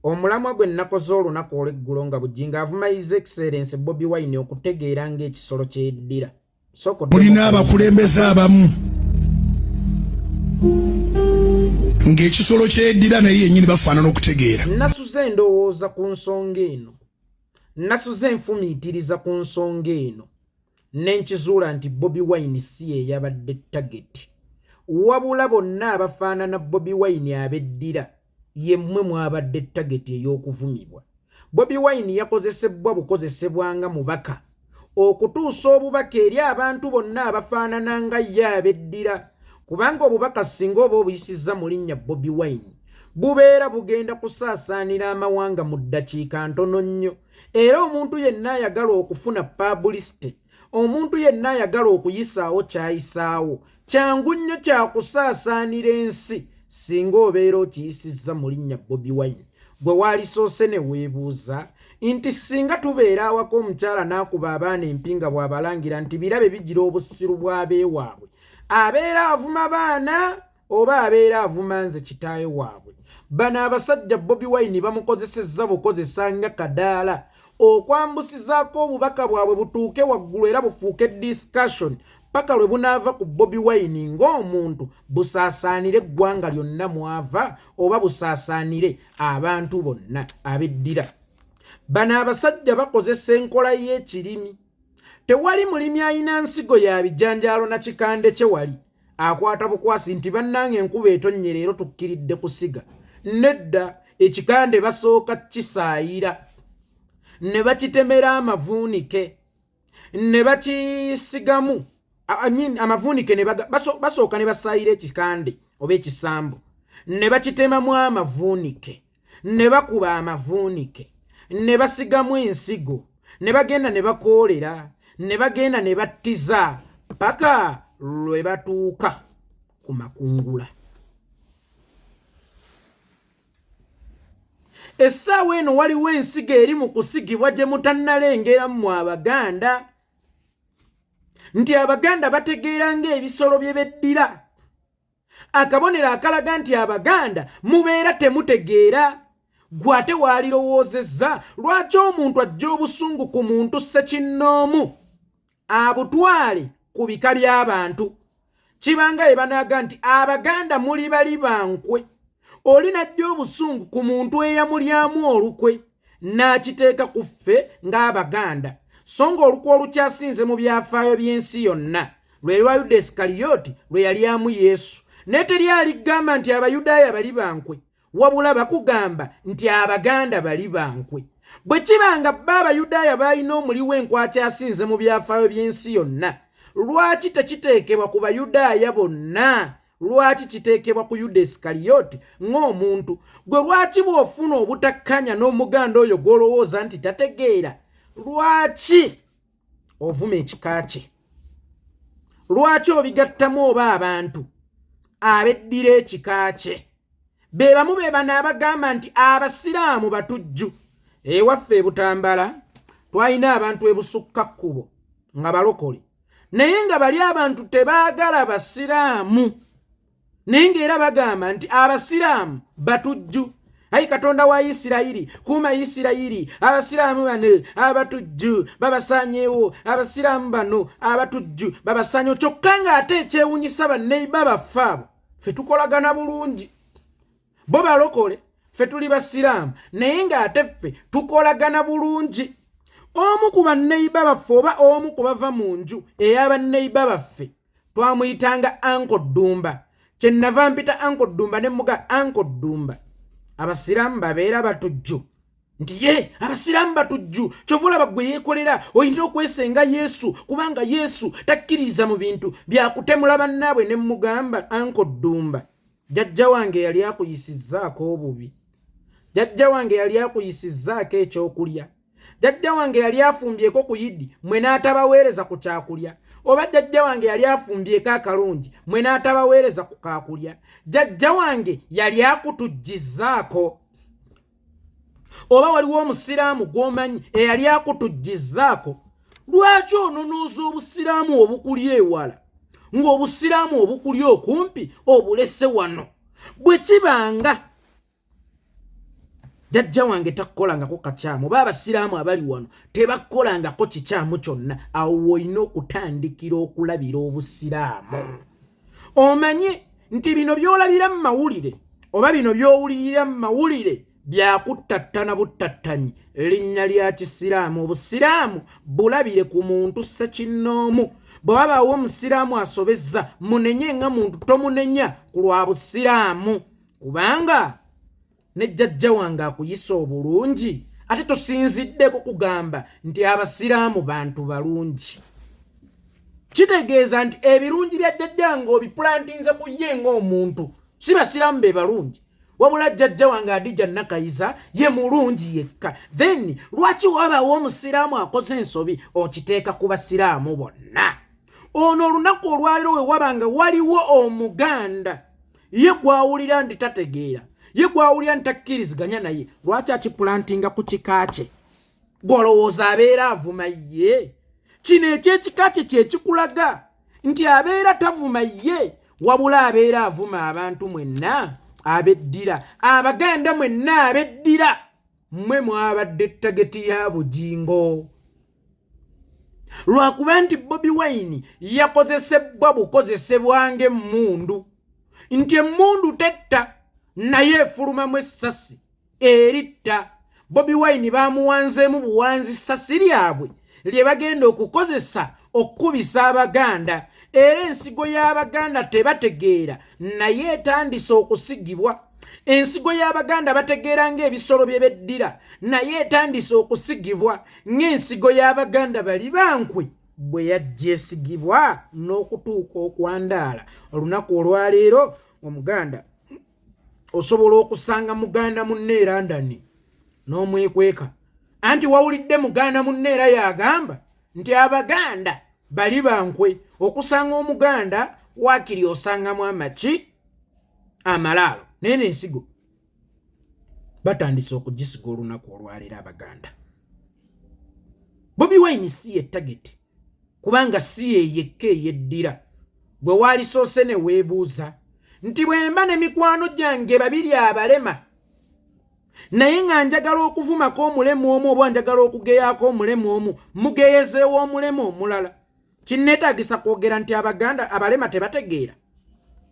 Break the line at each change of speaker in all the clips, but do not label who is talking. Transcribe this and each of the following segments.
Omulamwa gwe nakoze olunaku olw'eggulo nga Bujjingo avuma His Excellency Bobi Wine okutegeera ng'ekisolo kyeddira.
Mulina abakulembeze abamu ng'ekisolo kyeddira naye yennyini bafaanana okutegeera.
Nasuze endowooza ku nsonga eno. Nasuze nfumiitiriza ku nsonga eno. Nenkizuula nti Bobi Wine si ye yabadde target. Wabula bonna abafaanana Bobi Wine abeddira yemmwe mwabadde target ey'okuvumibwa. Bobi Wine yakozesebwa bukozesebwanga mubaka okutuusa obubaka eri abantu bonna abafaanana nga ye abeddira, kubanga obubaka singa oba obuyisizza mu linnya Bobi Wine bubeera bugenda kusaasaanira amawanga mu ddakiika ntono nnyo, era omuntu yenna ayagala okufuna publicity, omuntu yenna ayagala okuyisaawo kyayisaawo, kyangu nnyo kyakusaasaanira ensi singa obeera okiyisizza mu linnya Bobi Wine. Bwe waalisoose ne weebuuza nti singa tubeera awako omukyala n'akuba abaana empinga bw'abalangira nti birabe bigira obusiru bw'abeewaabwe, abeera avuma baana oba abeera avuma nze kitaawe waabwe. Bano abasajja Bobi Wine bamukozesezza bukozesa nga kadaala okwambusizaako obubaka bwabwe butuuke waggulu era bufuuke discussion paka lwe bunaava ku Bobi Wine ng'omuntu busaasaanire eggwanga lyonna mwava oba busaasaanire abantu bonna abeddira. Bano abasajja bakozesa enkola y'ekirimi. Tewali mulimi alina nsigo ya bijanjaalo na kikande kye wali akwata bukwasi nti bannange enkuba etonnya leero tukkiridde kusiga. Nedda, ekikande basooka kisaayira ne bakitemera amavuunike ne bakisigamu amavuunike ne basooka ne basaayira ekikande oba ekisambu ne bakitemamu amavuunike ne bakuba amavuunike ne basigamu ensigo ne bagenda ne bakoolera ne bagenda ne battiza paka lwe batuuka ku makungula. Essaawa eno waliwo ensigo eri mu kusigibwa gye mutannalengera mmwe Abaganda nti Abaganda bategeera ng'ebisolo bye beddira. Akabonero akalaga nti Abaganda mubeera temutegeera. Gwe ate waalirowoozezza lwaki omuntu ajja obusungu ku muntu ssekinnoomu abutwale ku bika by'abantu. Kibanga ebanaga nti Abaganda muli bali bankwe. Oli najja obusungu ku muntu eyamulyamu olukwe n'akiteeka ku ffe ng'Abaganda, so ng'olukwe olukyasinze mu byafaayo by'ensi yonna lwe lwa Yuda Isikaliyoti lwe yalyamu Yesu. Ne teri aligamba nti Abayudaaya bali bankwe, wabula bakugamba nti Abaganda bali bankwe. Bwe kibanga bba Abayudaaya balina omuli w'enkwakyasinze mu byafaayo by'ensi yonna, lwaki tekiteekebwa ku Bayudaaya bonna? Lwaki kiteekebwa ku Yuda Isikaliyoti ng'omuntu? Gwe lwaki bw'ofuna obutakkanya n'omuganda oyo gw'olowooza nti tategeera, lwaki ovuma ekika kye? Lwaki obigattamu oba abantu abeddira ekika kye? Be bamu be bano abagamba nti Abasiraamu batujju. Ewaffe e Butambala twalina abantu ebusukka-kkubo nga balokole, naye nga bali abantu tebaagala Basiraamu, naye ng'era bagamba nti Abasiraamu batujju. Ayi Katonda wa Isirayiri, kuuma Isirayiri, Abasiraamu bano abatujju babasaanyeewo, Abasiraamu bano abatujju babasaanyeewo. Kyokka ng'ate ekyewuunyisa banneiba baffe abo ffe tukolagana bulungi. Bo balokole, ffe tuli Basiraamu, naye ng'ate ffe tukolagana bulungi. Omu ku banneiba baffe oba omu ku bava mu nju ey'abanneiba baffe twamuyitanga Anko Ddumba. Kyennava mpita Anko Ddumba ne muga Anko Ddumba, Abasiraamu babeera batujju. Nti ye Abasiraamu batujju, kyovula bagwe yeekolera oyina okwesenga Yesu kubanga Yesu takkiriza mu bintu byakutemula bannaabwe. Ne mugamba Anko Ddumba, jjajja wange yali akuyisizzaako obubi, jjajja wange yali akuyisizzaako ekyokulya, jjajja wange yali afumbyeko ku Yidi mwe n'atabaweereza ku kyakulya, oba jjajja wange yali afumbyeko akalungi mwe n'atabaweereza ku kaakulya. Jjajja wange yali akutujjizzaako, oba waliwo Omusiraamu gw'omanyi eyali akutujjizzaako. Lwaki ononooza Obusiraamu obukuli ewala ng'Obusiraamu obukuli okumpi obulese wano? Bwe kibanga jjajja wange takolangako kacyamu baba siraamu abali wano tebakolangako kikyamu kyonna awo olina okutandikira okulabira obusiraamu omanye nti bino byolabira mu mawulire oba bino byowulirira mu mawulire byakuttattana buttattanyi linnya lya kisiraamu obusiraamu bulabire ku muntu ssekinnoomu bwe wabaawo omusiraamu asobezza munenye nga muntu tomunenya ku lwa busiraamu kubanga ne jjajja wange akuyisa obulungi ate tosinziddeko kugamba nti abasiraamu bantu balungi kitegeeza nti ebirungi bya jjajja wange obipulantinze ku ye ng'omuntu si basiraamu be balungi wabula jjajja wange Adija Nakayiza ye mulungi yekka then lwaki wabaawo omusiraamu akoze ensobi okiteeka ku basiraamu bonna ono olunaku olwaliro we wabanga waliwo omuganda ye gwawulira nti tategeera ye gwawulira nti takkiriziganya naye lwaki akipulantinga ku kika kye gwolowooza abeera avuma ye kino ekyekika kye kyekikulaga nti abeera tavuma ye wabula abeera avuma abantu mwenna abeddira abaganda mwenna abeddira mmwe mwabadde ettageti ya Bujjingo lwakuba nti Bobi Wine yakozesebwa bukozesebwa ng'emmundu nti emmundu tetta naye efulumamu essasi eritta Bobi Wine bamuwanzeemu buwanzi ssasi lyabwe lye bagenda okukozesa okkubisa abaganda era ensigo y'abaganda tebategeera naye etandise okusigibwa ensigo y'abaganda bategeera ng'ebisolo bye beddira naye etandise okusigibwa ng'ensigo y'abaganda bali bankwe bwe yajja esigibwa n'okutuuka okwandaala olunaku olwaleero omuganda osobola okusanga muganda munne e London n'omwekweka anti wawulidde muganda munne era yagamba nti abaganda bali bankwe okusanga omuganda waakiri osangamu amaki amalaalo nene ensigo batandise okugisiga olunaku olwaleero abaganda Bobi Wine si ye tageti kubanga si ye yekka eyeddira gwe waalisoose ne weebuuza nti bwemba ne mikwano gyange babiri abalema naye nga njagala okuvumako omulemu omu oba njagala okugeyaako omulemu omu mugeyezeewo omulemu omulala kinneetaagisa kwogera nti abaganda abalema tebategeera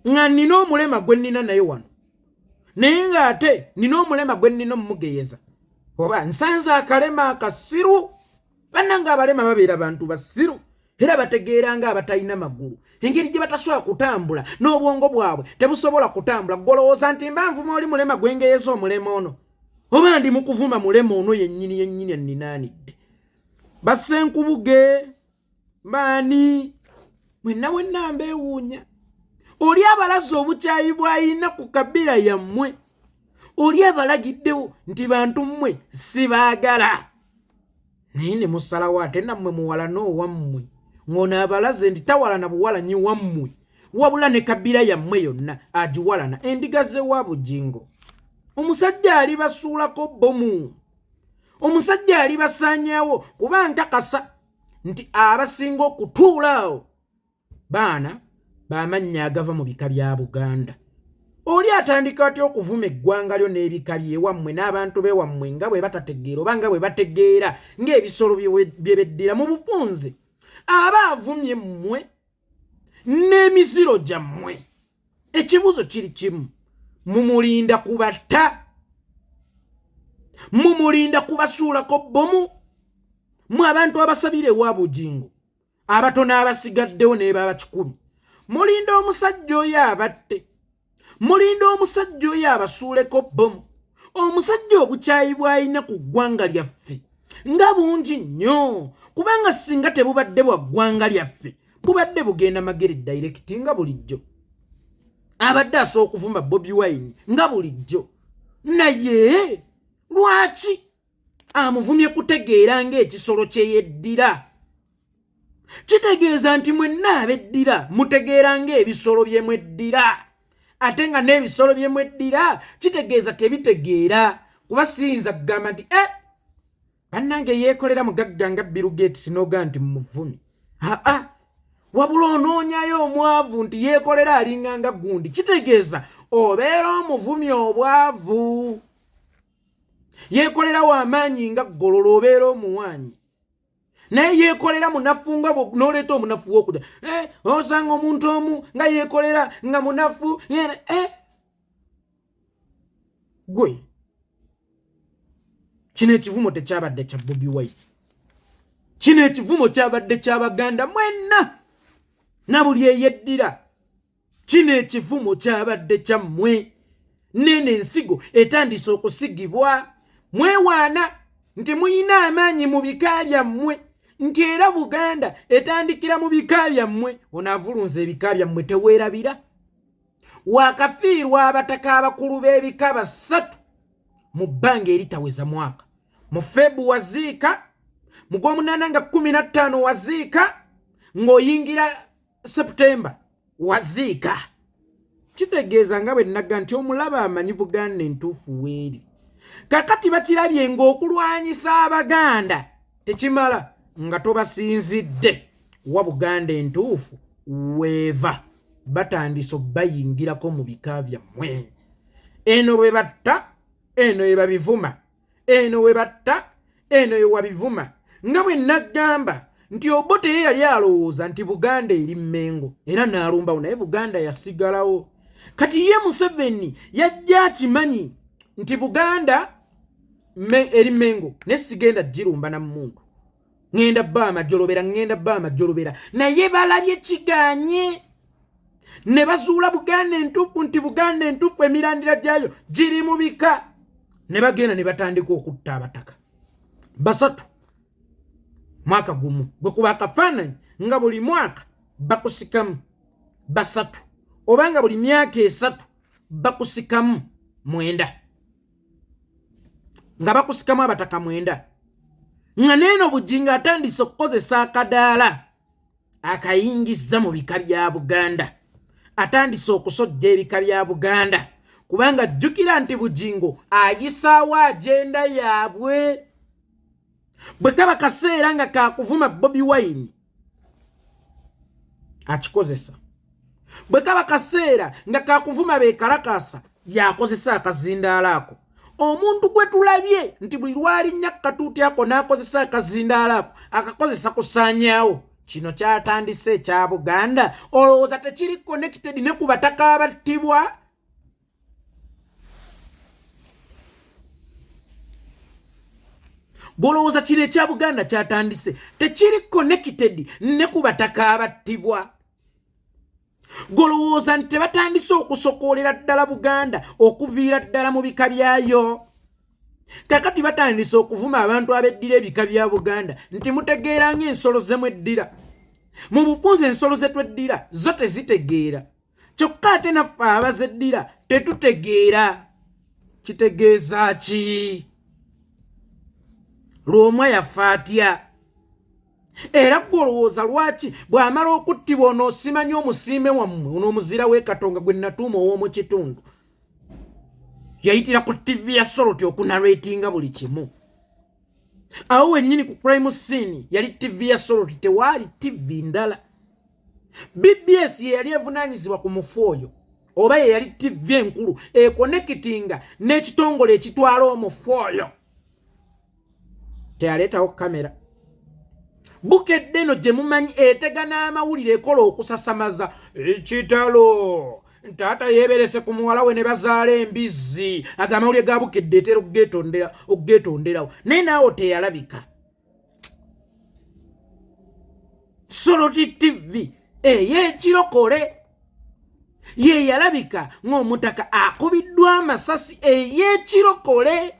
nga nina omulema gwe nnina naye wano naye ng'ate nina omulema gwe nnina omumugeyeza oba nsanze akalema akasiru bannanga abalema babeera bantu basiru era bategeera nga abatalina magulu engeri gye batasobola kutambula n'obwongo bwabwe tebusobola kutambula golowooza nti mbanvuma oli mulema gwengeyeza omulema ono oba ndi mukuvuma mulema ono yennyini anninaanidde bassenkubuge baani mwenna wenna mbeewuunya oli abalaze obukyayi bw'ayina ku kabira yammwe oli abalagiddewo nti bantu mmwe sibaagala naye ne musalawo ate nammwe muwala n'owammwe ng'ono abalaze nti tawalana buwalanyi wammwe wabula ne kabira yammwe yonna agiwalana endiga z'ewa Bujjingo omusajja alibasuulako bbomu omusajja alibasaanyaawo kuba nkakasa nti abasinga okutuula awo baana b'amannya agava mu bika bya Buganda oli atandika atya okuvuma eggwanga lyo n'ebika byewammwe n'abantu bewammwe nga bwe batategeera oba nga bwe bategeera ng'ebisolo bye beddira mu bufunze aba avumye mmwe n'emiziro gyammwe ekibuzo kiri kimu mumulinda kubatta mumulinda kubasuulako bbomu mwe abantu abasabire ewa Bujjingo abatono abasigaddewo n'ebaba 100 mulinda omusajja oyo abatte mulinda omusajja oyo abasuuleko bbomu omusajja obukyayi bw'alina ku ggwanga lyaffe nga bungi nnyo kubanga singa tebubadde bwa ggwanga lyaffe bubadde bugenda magere direct nga bulijjo abadde asooka okuvuma Bobi Wine nga bulijjo naye lwaki amuvumye kutegeera ng'ekisolo kye yeddira kitegeeza nti mwenna abeddira mutegeera ng'ebisolo bye mweddira ate nga n'ebisolo bye mweddira kitegeeza tebitegeera kuba siyinza kugamba nti bannange yeekolera mugagga nga Bill Gates n'oga nti muvumi wabula onoonyayo omwavu nti yeekolera alinga nga gundi kitegeeza obeera omuvumi obwavu yekolera wa amaanyi nga gololo obeera omuwanyi naye yekolera munafu nga noleeta omunafu w'okudda osanga omuntu omu nga yekolera nga munafu gwe kino ekivumo tekyabadde kya Bobi Wine, kino ekivumo kyabadde ky'Abaganda mwenna na buli eyeddira. Kino ekivumo kyabadde kyammwe. Nene ensigo etandise okusigibwa. Mwewaana nti muyina amaanyi mu bika byammwe, nti era Buganda etandikira mu bika byammwe. Onaavulunza ebika byammwe teweerabira. Wakafiirwa abataka abakulu b'ebika 3 mu bbanga eritaweza mwaka. Mu Febu waziika, mu Gw'omunaana nga 15 waziika, ng'oyingira Septemba waziika. Kitegeeza nga bwe nnaga nti omulaba amanyi Buganda entuufu weeri. Kakati bakirabye ng'okulwanyisa Abaganda tekimala nga tobasinzidde wa Buganda entuufu weeva. Batandise bayingirako mu bika byammwe. Eno bwe batta, eno ye babivuma. Eno we batta, eno ye wabivuma. Nga bwe nagamba nti Obote ye yali alowooza nti Buganda eri Mmengo era n'alumbawo, naye Buganda yasigalawo. Kati ye Museveni yajja akimanyi nti Buganda eri Mmengo ne sigenda girumba na muntu. Ngenda bba amajjolobera, naye balabye kiganye. Ne bazuula Buganda entuufu nti Buganda entuufu emirandira gyayo giri mu bika. Ne bagenda ne batandika okutta abataka 3 mwaka gumu. Bwe kuba akafaananyi nga buli mwaka bakusikamu 3 obanga buli myaka 3 bakusikamu 9, nga bakusikamu abataka 9. Nga neeno Bujjingo atandise okukozesa akadaala akayingiza mu bika bya Buganda, atandise okusojja ebika bya Buganda, kubanga jjukira nti Bujjingo ayisaawo agenda yaabwe. Bwe kaba kaseera nga kakuvuma Bobi Wine akikozesa, bwe kaba kaseera nga kakuvuma beekalakaasa yakozesa akazindaala ako. Omuntu gwe tulabye nti buli lwalinnya katuuti ako n'akozesa akazindaala ako akakozesa kusaanyaawo, kino kyatandise ekya Buganda. Olowooza tekiri connected ne ku bataka abattibwa? Golowooza kino ekya Buganda kyatandise tekiri connected ne ku bataka abattibwa? Golowooza nti tebatandise okusokoolera ddala Buganda okuviira ddala mu bika byayo? Kakati batandise okuvuma abantu abeddira ebika bya Buganda nti mutegeera ng'ensolo ze mweddira. Mu bufunze ensolo ze tweddira zo tezitegeera, kyokka ate naffe abazeddira tetutegeera. Kitegeeza ki? Lwomwa yafa atya? Era gwolowooza lwaki bw'amala okuttibwa onoosimanye omusiime wammwe onoomuzira w'Ekatonga gwe natuuma ow'omu kitundu yayitira ku TV ya Soroti okunarratinga buli kimu. Awo wennyini ku crime scene yali TV ya Soroti, tewaali TV ndala. BBS ye yali evunaanyizibwa ku mufu oyo, oba ye yali TV enkulu ekonekitinga n'ekitongole ekitwala omufu oyo. Teyaleetawo kamera. Bukedde eno gye mumanyi etegana amawulire ekola okusasamaza ekitalo. Taata yeeberese ku muwala we ne bazaala embizzi. Agamawulire ga Bukedde etera okugeetonderawo. Naye naawo teyalabika. Soroti TV ey'ekirokole ye yalabika ng'omutaka akubiddwa amasasi ey'ekirokole.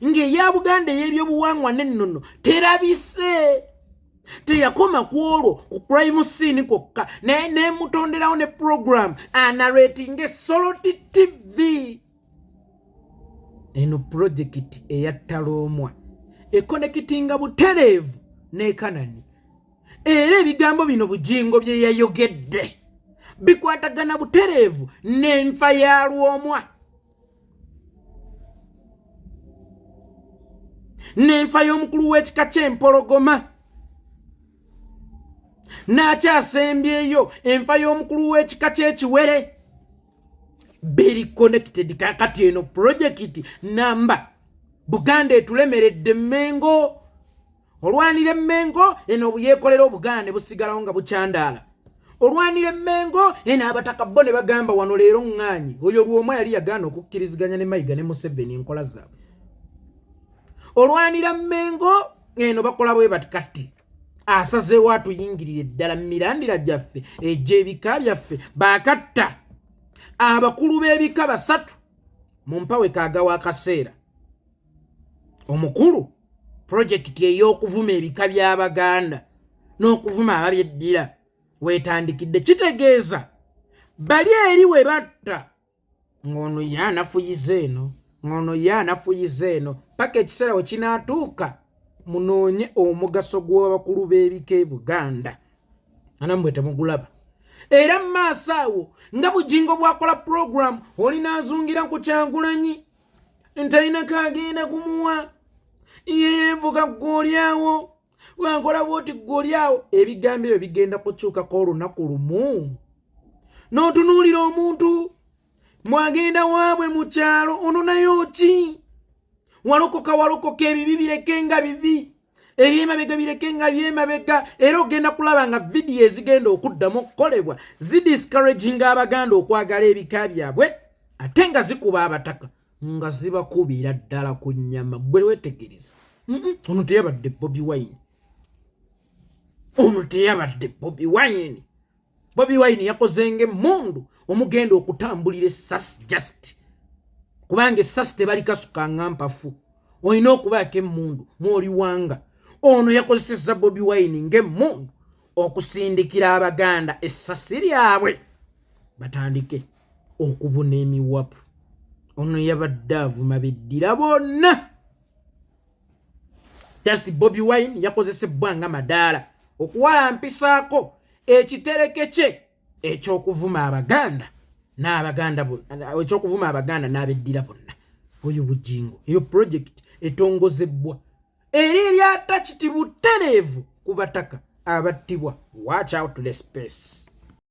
Ng'eya Buganda ey'ebyobuwangwa n'ennono terabise. Teyakoma ku olwo ku crime scene kwokka, naye n'emutonderawo ne program anarratinga Soroti TV. Eno project eyattaloomwa ekonekitinga butereevu n'ekanani. Era ebigambo bino Bujjingo bye yayogedde bikwatagana butereevu n'enfa ya Lwomwa, n'enfa y'omukulu w'ekika ky'Empologoma, n'akyasembyeyo enfa y'omukulu w'ekika ky'Ekiwere. Biri connected. Kakati eno project namba Buganda etulemeredde Mengo olwanira Mengo eno buyekolera Obuganda ne busigalawo nga buchandaala olwanira Mengo eno abataka bo ne bagamba wano leero ŋŋaanyi oyo lw'omu yali yagaana okukkiriziganya ne Mayiga ne Museveni enkola zaabwe olwanira Mengo eno bakola bwe bati kati asazeewo atuyingirire ddala mu mirandira gyaffe egy'ebika byaffe baakatta abakulu b'ebika 3 mu mpawe kaagawa akaseera omukulu projekiti ey'okuvuma ebika by'Abaganda n'okuvuma ababyeddira weetandikidde kitegeeza bali eri we batta ng'ono y'anafuyiza eno paka ekiseera we kinaatuuka munoonye omugaso gw'abakulu b'ebika e Buganda anamwe temugulaba era mu maaso awo nga Bujjingo bw'akola program olinaazungira ku Kyagulanyi ntalinako agenda kumuwa yeevuga ggolyawo wankola bwoti ggolyawo ebigambo ebyo bigenda kukyukako olunaku lumu n'otunuulira omuntu mwagenda waabwe mu kyalo ono nayo ki walokoka ebibi bireke nga bibi ebyemabega bireke nga byemabega era ogenda kulaba nga vidiyo ezigenda okuddamu okukolebwa zidiscouraginga Abaganda okwagala ebika byabwe ate nga zikuba abataka nga zibakubira ddala ku nnyama gwe wetegereza ono teyabadde Bobi Wine Bobi Wine yakozenga emmundu omugenda okutambulira essasi just kubanga essasi tebalikasuka ngampafu olina okubaako emmundu mwoliwanga ono yakozesezza Bobi Wine ng'emmundu okusindikira Abaganda essasi lyabwe batandike okubuna emiwapu ono yabadde avuma beddira bonna just Bobi Wine yakozesebwa nga madaala okuwalampisaako ekitereke kye ekyokuvuma Abaganda n'abeddira bonna oyo Bujjingo eyo project etongozebwa eri eryata kiti butereevu ku bataka abattibwa watch out to the space